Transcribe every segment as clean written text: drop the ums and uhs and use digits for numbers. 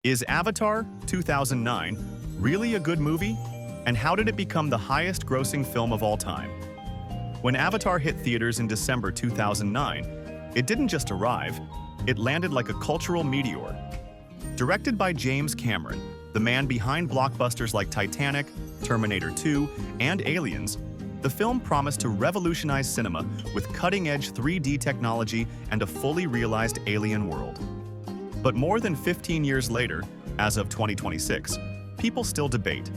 Is Avatar 2009 really a good movie? And how did it become the highest-grossing film of all time? When Avatar hit theaters in December 2009, it didn't just arrive, it landed like a cultural meteor. Directed by James Cameron, the man behind blockbusters like Titanic, Terminator 2, and Aliens, the film promised to revolutionize cinema with cutting-edge 3D technology and a fully realized alien world. But more than 15 years later, as of 2026, people still debate.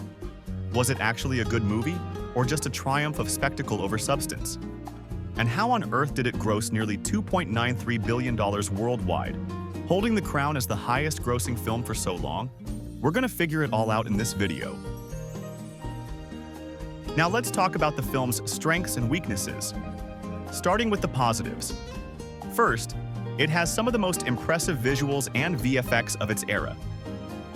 Was it actually a good movie, or just a triumph of spectacle over substance? And how on earth did it gross nearly $2.93 billion worldwide, holding the crown as the highest-grossing film for so long? We're gonna figure it all out in this video. Now let's talk about the film's strengths and weaknesses. Starting with the positives. First, it has some of the most impressive visuals and VFX of its era.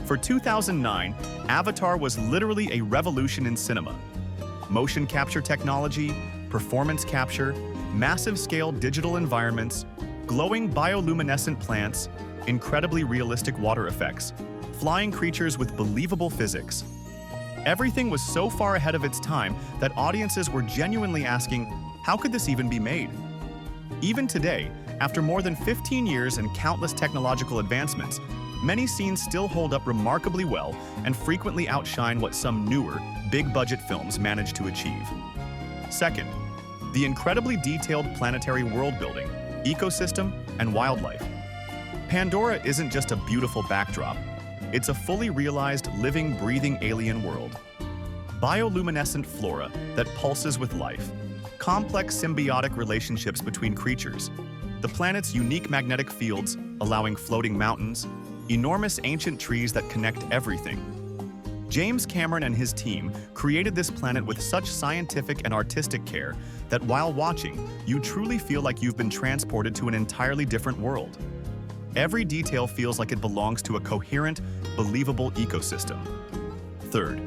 For 2009, Avatar was literally a revolution in cinema. Motion capture technology, performance capture, massive-scale digital environments, glowing bioluminescent plants, incredibly realistic water effects, flying creatures with believable physics. Everything was so far ahead of its time that audiences were genuinely asking, how could this even be made? Even today, after more than 15 years and countless technological advancements, many scenes still hold up remarkably well and frequently outshine what some newer, big-budget films manage to achieve. Second, the incredibly detailed planetary world-building, ecosystem, and wildlife. Pandora isn't just a beautiful backdrop, it's a fully realized, living, breathing alien world. Bioluminescent flora that pulses with life, complex symbiotic relationships between creatures, the planet's unique magnetic fields allowing floating mountains, enormous ancient trees that connect everything. James Cameron and his team created this planet with such scientific and artistic care that while watching, you truly feel like you've been transported to an entirely different world. Every detail feels like it belongs to a coherent, believable ecosystem. Third,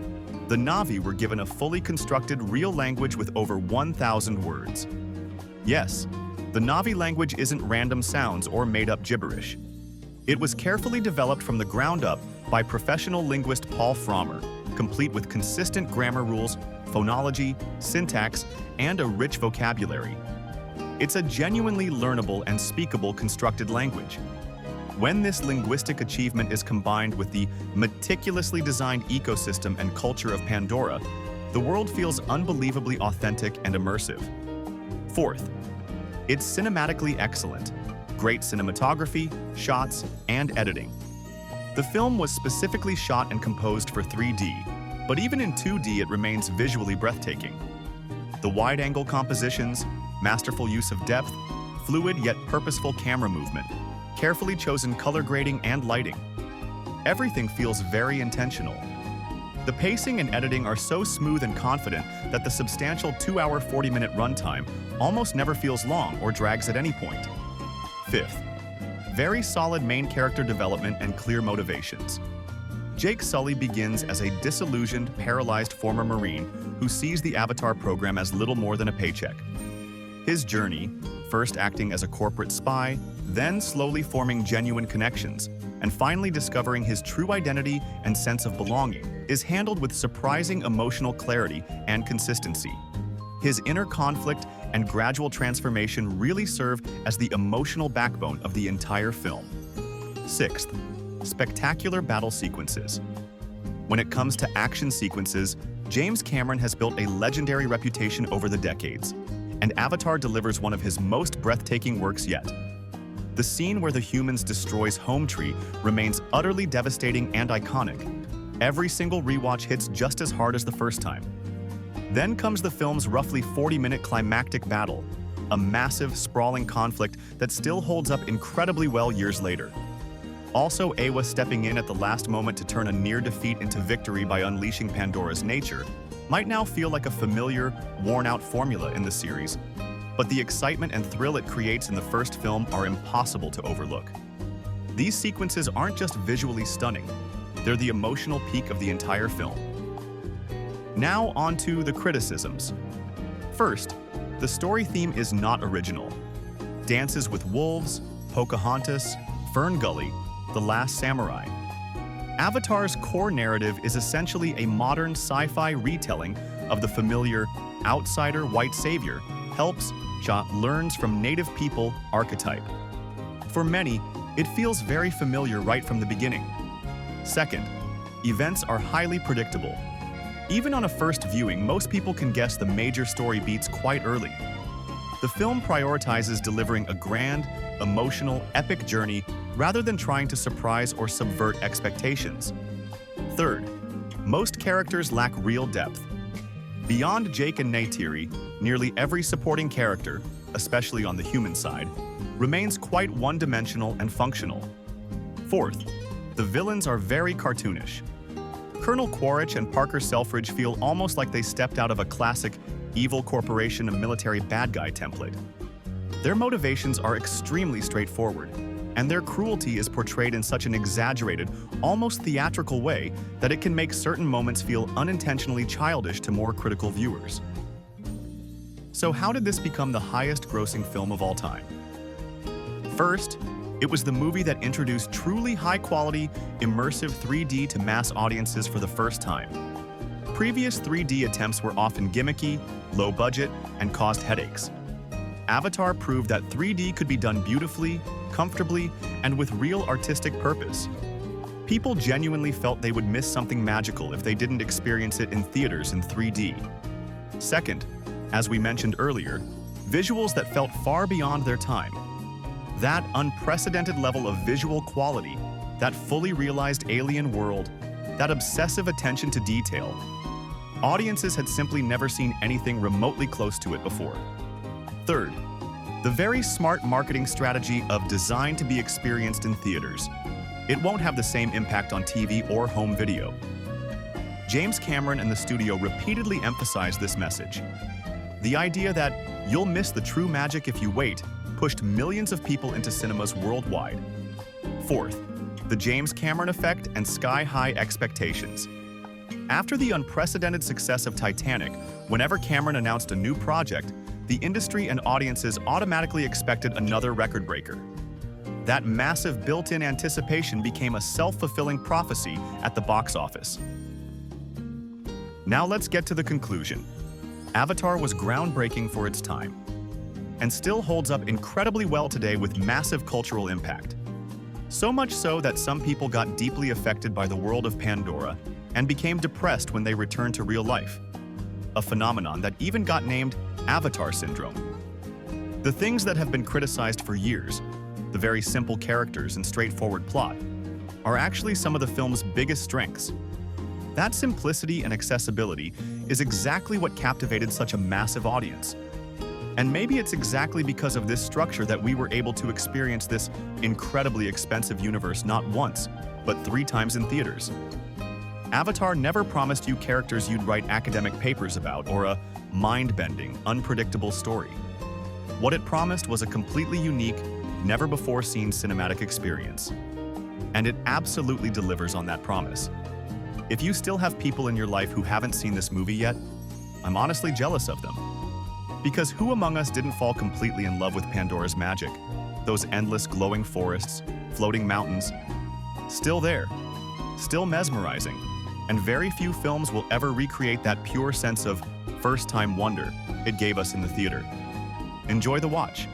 the Na'vi were given a fully constructed real language with over 1,000 words. Yes, the Na'vi language isn't random sounds or made-up gibberish. It was carefully developed from the ground up by professional linguist Paul Frommer, complete with consistent grammar rules, phonology, syntax, and a rich vocabulary. It's a genuinely learnable and speakable constructed language. When this linguistic achievement is combined with the meticulously designed ecosystem and culture of Pandora, the world feels unbelievably authentic and immersive. Fourth, it's cinematically excellent. Great cinematography, shots, and editing. The film was specifically shot and composed for 3D, but even in 2D it remains visually breathtaking. The wide-angle compositions, masterful use of depth, fluid yet purposeful camera movement, carefully chosen color grading and lighting. Everything feels very intentional. The pacing and editing are so smooth and confident that the substantial 2-hour 40-minute runtime almost never feels long or drags at any point. Fifth, very solid main character development and clear motivations. Jake Sully begins as a disillusioned, paralyzed former Marine who sees the Avatar program as little more than a paycheck. His journey, first acting as a corporate spy, then slowly forming genuine connections, and finally discovering his true identity and sense of belonging, is handled with surprising emotional clarity and consistency. His inner conflict and gradual transformation really serve as the emotional backbone of the entire film. Sixth, spectacular battle sequences. When it comes to action sequences, James Cameron has built a legendary reputation over the decades, and Avatar delivers one of his most breathtaking works yet. The scene where the humans destroys Home Tree remains utterly devastating and iconic. Every single rewatch hits just as hard as the first time. Then comes the film's roughly 40-minute climactic battle, a massive, sprawling conflict that still holds up incredibly well years later. Also, Awa stepping in at the last moment to turn a near defeat into victory by unleashing Pandora's nature might now feel like a familiar, worn-out formula in the series, but the excitement and thrill it creates in the first film are impossible to overlook. These sequences aren't just visually stunning, they're the emotional peak of the entire film. Now onto the criticisms. First, the story theme is not original. Dances with Wolves, Pocahontas, Fern Gully, The Last Samurai. Avatar's core narrative is essentially a modern sci-fi retelling of the familiar outsider white savior helps, learns from native people archetype. For many, it feels very familiar right from the beginning. Second, events are highly predictable. Even on a first viewing, most people can guess the major story beats quite early. The film prioritizes delivering a grand, emotional, epic journey rather than trying to surprise or subvert expectations. Third, most characters lack real depth. Beyond Jake and Neytiri, nearly every supporting character, especially on the human side, remains quite one-dimensional and functional. Fourth, the villains are very cartoonish. Colonel Quaritch and Parker Selfridge feel almost like they stepped out of a classic evil corporation and military bad guy template. Their motivations are extremely straightforward, and their cruelty is portrayed in such an exaggerated, almost theatrical way that it can make certain moments feel unintentionally childish to more critical viewers. So how did this become the highest-grossing film of all time? First, it was the movie that introduced truly high-quality, immersive 3D to mass audiences for the first time. Previous 3D attempts were often gimmicky, low-budget, and caused headaches. Avatar proved that 3D could be done beautifully, comfortably, and with real artistic purpose. People genuinely felt they would miss something magical if they didn't experience it in theaters in 3D. Second, as we mentioned earlier, visuals that felt far beyond their time. That unprecedented level of visual quality, that fully realized alien world, that obsessive attention to detail. Audiences had simply never seen anything remotely close to it before. Third, the very smart marketing strategy of design to be experienced in theaters. It won't have the same impact on TV or home video. James Cameron and the studio repeatedly emphasized this message. The idea that you'll miss the true magic if you wait pushed millions of people into cinemas worldwide. Fourth, the James Cameron effect and sky-high expectations. After the unprecedented success of Titanic, whenever Cameron announced a new project, the industry and audiences automatically expected another record breaker. That massive built-in anticipation became a self-fulfilling prophecy at the box office. Now let's get to the conclusion. Avatar was groundbreaking for its time, and still holds up incredibly well today with massive cultural impact. So much so that some people got deeply affected by the world of Pandora and became depressed when they returned to real life. A phenomenon that even got named Avatar Syndrome. The things that have been criticized for years, the very simple characters and straightforward plot, are actually some of the film's biggest strengths. That simplicity and accessibility is exactly what captivated such a massive audience. And maybe it's exactly because of this structure that we were able to experience this incredibly expensive universe not once, but 3 times in theaters. Avatar never promised you characters you'd write academic papers about or a mind-bending, unpredictable story. What it promised was a completely unique, never-before-seen cinematic experience. And it absolutely delivers on that promise. If you still have people in your life who haven't seen this movie yet, I'm honestly jealous of them. Because who among us didn't fall completely in love with Pandora's magic? Those endless glowing forests, floating mountains, still there, still mesmerizing, and very few films will ever recreate that pure sense of first-time wonder it gave us in the theater. Enjoy the watch.